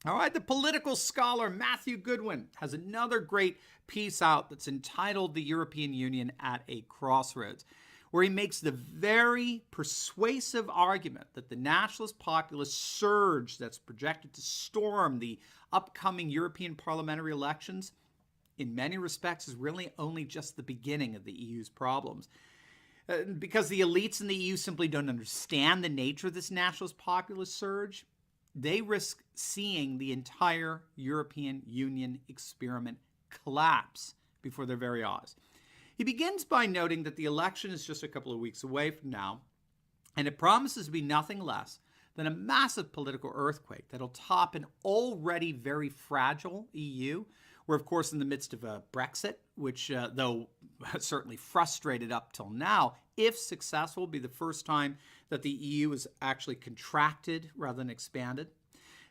All right, the political scholar Matthew Goodwin has another great piece out that's entitled The European Union at a Crossroads, where he makes the very persuasive argument that the nationalist populist surge that's projected to storm the upcoming European parliamentary elections, in many respects, is really only just the beginning of the EU's problems. Because the elites in the EU simply don't understand the nature of this nationalist populist surge, they risk seeing the entire European Union experiment collapse before their very eyes. He begins by noting that the election is just a couple of weeks away from now, and it promises to be nothing less than a massive political earthquake that'll top an already very fragile EU. We're, of course, in the midst of a Brexit, which, though certainly frustrated up till now, if successful, will be the first time that the EU is actually contracted rather than expanded.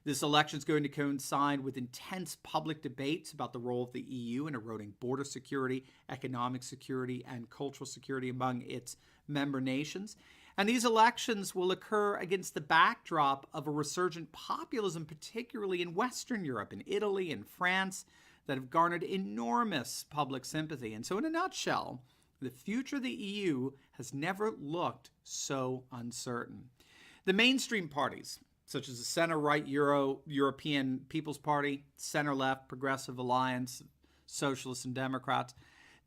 This election is going to coincide with intense public debates about the role of the EU in eroding border security, economic security, and cultural security among its member nations. And these elections will occur against the backdrop of a resurgent populism, particularly in Western Europe, in Italy and France, that have garnered enormous public sympathy. And so in a nutshell, the future of the EU has never looked so uncertain. The mainstream parties, such as the center-right European People's Party, center-left Progressive Alliance, Socialists and Democrats,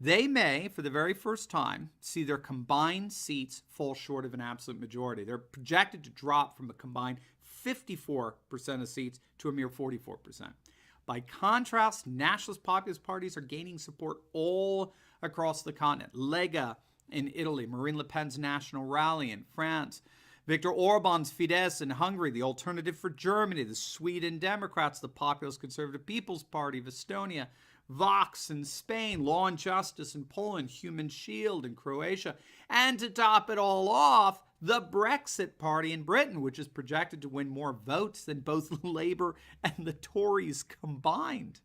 they may, for the very first time, see their combined seats fall short of an absolute majority. They're projected to drop from a combined 54% of seats to a mere 44%. By contrast, nationalist populist parties are gaining support all across the continent. Lega in Italy, Marine Le Pen's National Rally in France, Viktor Orban's Fidesz in Hungary, the Alternative for Germany, the Sweden Democrats, the Populist Conservative People's Party of Estonia, Vox in Spain, Law and Justice in Poland, Human Shield in Croatia, and to top it all off, the Brexit Party in Britain, which is projected to win more votes than both Labour and the Tories combined.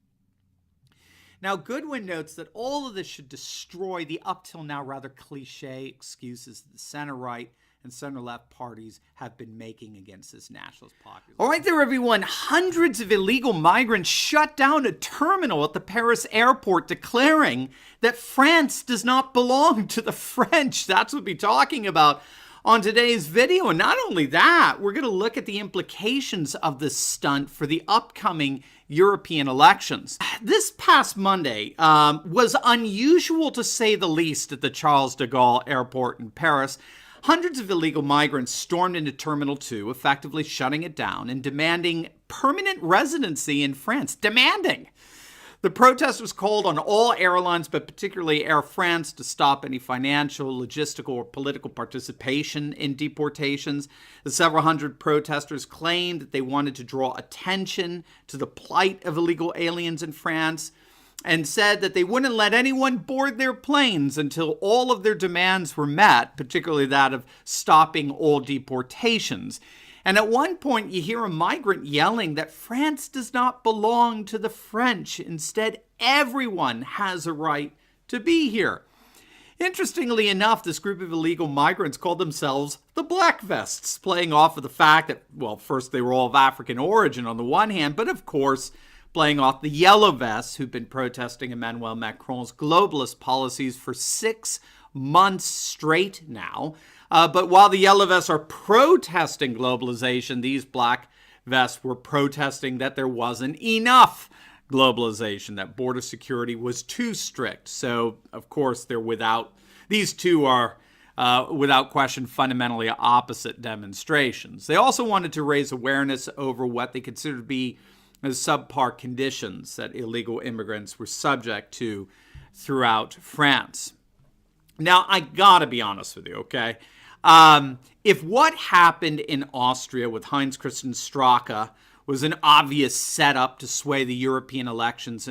Now, Goodwin notes that all of this should destroy the up till now rather cliche excuses that the center-right and center-left parties have been making against this nationalist populism. All right there, everyone. Hundreds of illegal migrants shut down a terminal at the Paris airport, declaring that France does not belong to the French. That's what we'll be talking about on today's video. And not only that, we're going to look at the implications of this stunt for the upcoming European elections. This past Monday was unusual to say the least at the Charles de Gaulle airport in Paris. Hundreds of illegal migrants stormed into Terminal 2, effectively shutting it down and demanding permanent residency in France. The protest was called on all airlines, but particularly Air France, to stop any financial, logistical, or political participation in deportations. The several hundred protesters claimed that they wanted to draw attention to the plight of illegal aliens in France, and said that they wouldn't let anyone board their planes until all of their demands were met, particularly that of stopping all deportations. And at one point, you hear a migrant yelling that France does not belong to the French. Instead, everyone has a right to be here. Interestingly enough, this group of illegal migrants called themselves the Black Vests, playing off of the fact that, well, first they were all of African origin on the one hand, but of course, playing off the Yellow Vests who've been protesting Emmanuel Macron's globalist policies for 6 months straight now. But while the Yellow Vests are protesting globalization, these Black Vests were protesting that there wasn't enough globalization, that border security was too strict. So, of course, these two are, without question, fundamentally opposite demonstrations. They also wanted to raise awareness over what they considered to be as subpar conditions that illegal immigrants were subject to throughout France. Now, I gotta be honest with you, okay? If what happened in Austria with Heinz-Christian Strache was an obvious setup to sway the European elections,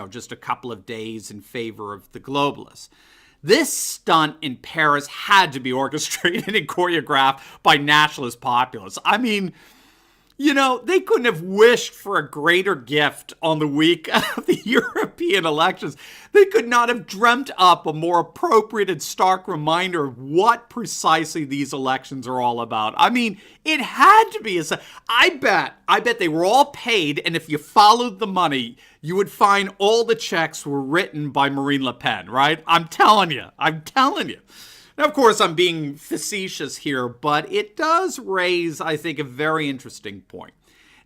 just a couple of days in favor of the globalists, this stunt in Paris had to be orchestrated and choreographed by nationalist populists. I mean, You know, they couldn't have wished for a greater gift on the week of the European elections. They could not have dreamt up a more appropriate and stark reminder of what precisely these elections are all about. I mean, it had to be. I bet they were all paid, and if you followed the money, you would find all the checks were written by Marine Le Pen, right? I'm telling you. Now, of course, I'm being facetious here, but it does raise, I think, a very interesting point.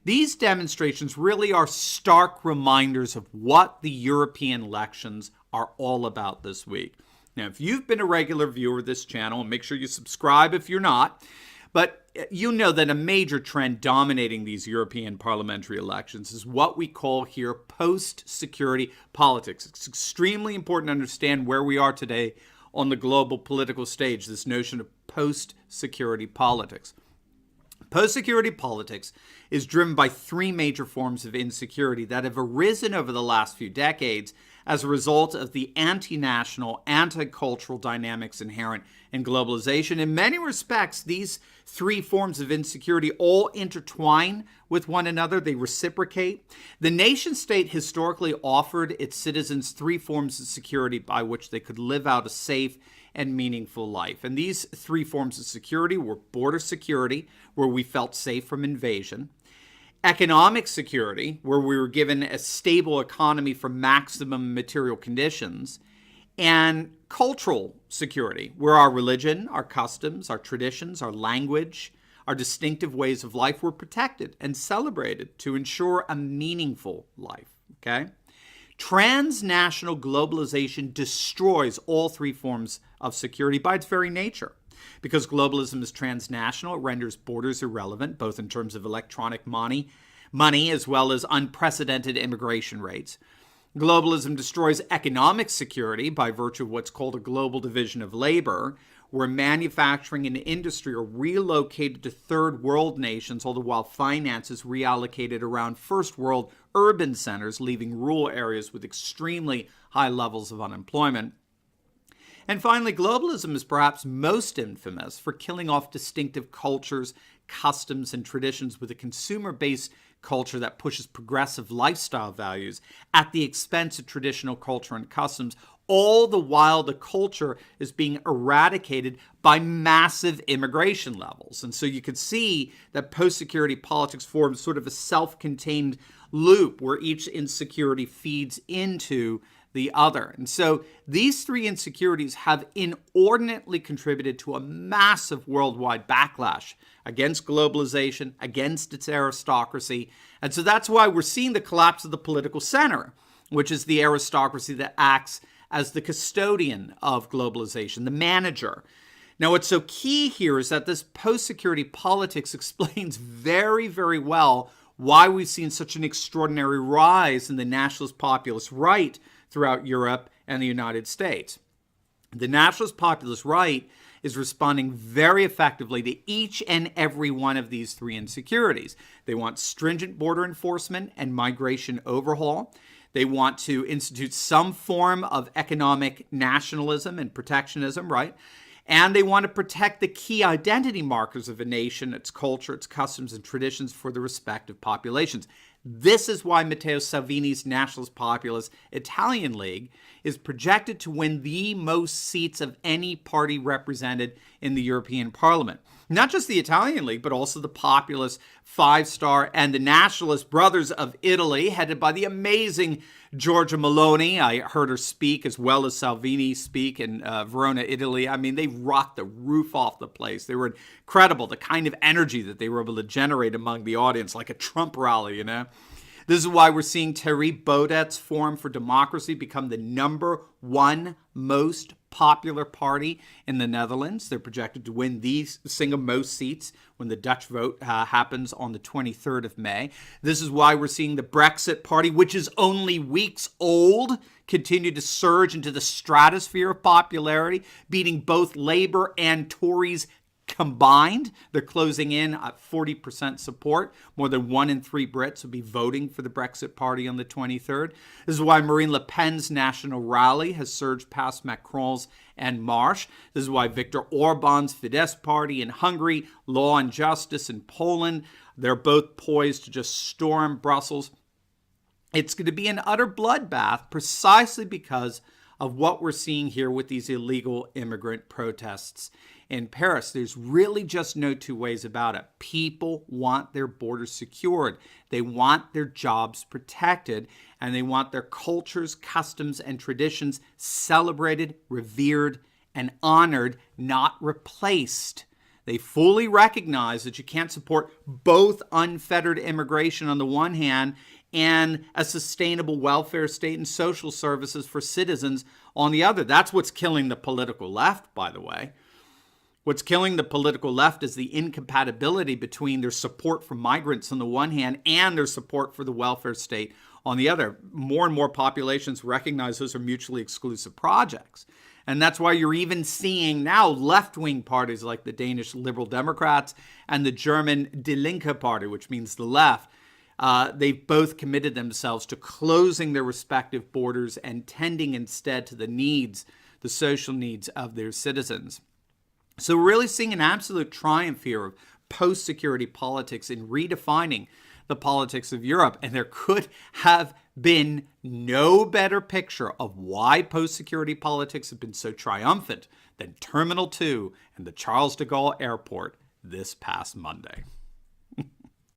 These demonstrations really are stark reminders of what the European elections are all about this week. Now, if you've been a regular viewer of this channel, and make sure you subscribe if you're not, but you know that a major trend dominating these European parliamentary elections is what we call here post-security politics. It's extremely important to understand where we are today on the global political stage, this notion of post-security politics. Post-security politics is driven by three major forms of insecurity that have arisen over the last few decades as a result of the anti-national, anti-cultural dynamics inherent in globalization. In many respects, these three forms of insecurity all intertwine with one another. They reciprocate. The nation-state historically offered its citizens three forms of security by which they could live out a safe and meaningful life. And these three forms of security were border security, where we felt safe from invasion; economic security, where we were given a stable economy for maximum material conditions; and cultural security, where our religion, our customs, our traditions, our language, our distinctive ways of life were protected and celebrated to ensure a meaningful life. Okay? Transnational globalization destroys all three forms of security by its very nature. Because globalism is transnational, it renders borders irrelevant, both in terms of electronic money as well as unprecedented immigration rates. Globalism destroys economic security by virtue of what's called a global division of labor, where manufacturing and industry are relocated to third world nations, all the while finance is reallocated around first world urban centers, leaving rural areas with extremely high levels of unemployment. And finally, globalism is perhaps most infamous for killing off distinctive cultures, customs, and traditions with a consumer-based culture that pushes progressive lifestyle values at the expense of traditional culture and customs, all the while the culture is being eradicated by massive immigration levels. And so you could see that post-security politics forms sort of a self-contained loop where each insecurity feeds into the other. And so these three insecurities have inordinately contributed to a massive worldwide backlash against globalization, against its aristocracy. And so that's why we're seeing the collapse of the political center, which is the aristocracy that acts as the custodian of globalization, the manager. Now, what's so key here is that this post-security politics explains very, very well why we've seen such an extraordinary rise in the nationalist populist right throughout Europe and the United States. The nationalist populist right is responding very effectively to each and every one of these three insecurities. They want stringent border enforcement and migration overhaul. They want to institute some form of economic nationalism and protectionism, right? And they want to protect the key identity markers of a nation, its culture, its customs, and traditions for the respective populations. This is why Matteo Salvini's Nationalist Populist Italian League is projected to win the most seats of any party represented in the European Parliament. Not just the Italian League, but also the populist Five Star and the Nationalist Brothers of Italy, headed by the amazing Giorgia Meloni. I heard her speak as well as Salvini speak in Verona, Italy. I mean, they rocked the roof off the place. They were incredible, the kind of energy that they were able to generate among the audience, like a Trump rally, you know? This is why we're seeing Thierry Baudet's Forum for Democracy become the #1 most popular party in the Netherlands. They're projected to win the single most seats when the Dutch vote happens on the 23rd of May. This is why we're seeing the Brexit Party, which is only weeks old, continue to surge into the stratosphere of popularity, beating both Labour and Tories combined. They're closing in at 40% support. More than 1 in 3 Brits will be voting for the Brexit Party on the 23rd. This is why Marine Le Pen's National Rally has surged past Macron's and Marsh. This is why Viktor Orban's Fidesz Party in Hungary, Law and Justice in Poland, They're both poised to just storm Brussels. It's going to be an utter bloodbath precisely because of what we're seeing here with these illegal immigrant protests in Paris. There's really just no two ways about it. People want their borders secured. They want their jobs protected, and they want their cultures, customs, and traditions celebrated, revered, and honored, not replaced. They fully recognize that you can't support both unfettered immigration on the one hand and a sustainable welfare state and social services for citizens on the other. That's what's killing the political left, by the way. What's killing the political left is the incompatibility between their support for migrants on the one hand and their support for the welfare state on the other. More and more populations recognize those are mutually exclusive projects. And that's why you're even seeing now left-wing parties like the Danish Liberal Democrats and the German Die Linke Party, which means the left. They've both committed themselves to closing their respective borders and tending instead to the needs, the social needs of their citizens. So we're really seeing an absolute triumph here of post-security politics in redefining the politics of Europe. And there could have been no better picture of why post-security politics have been so triumphant than Terminal 2 and the Charles de Gaulle Airport this past Monday.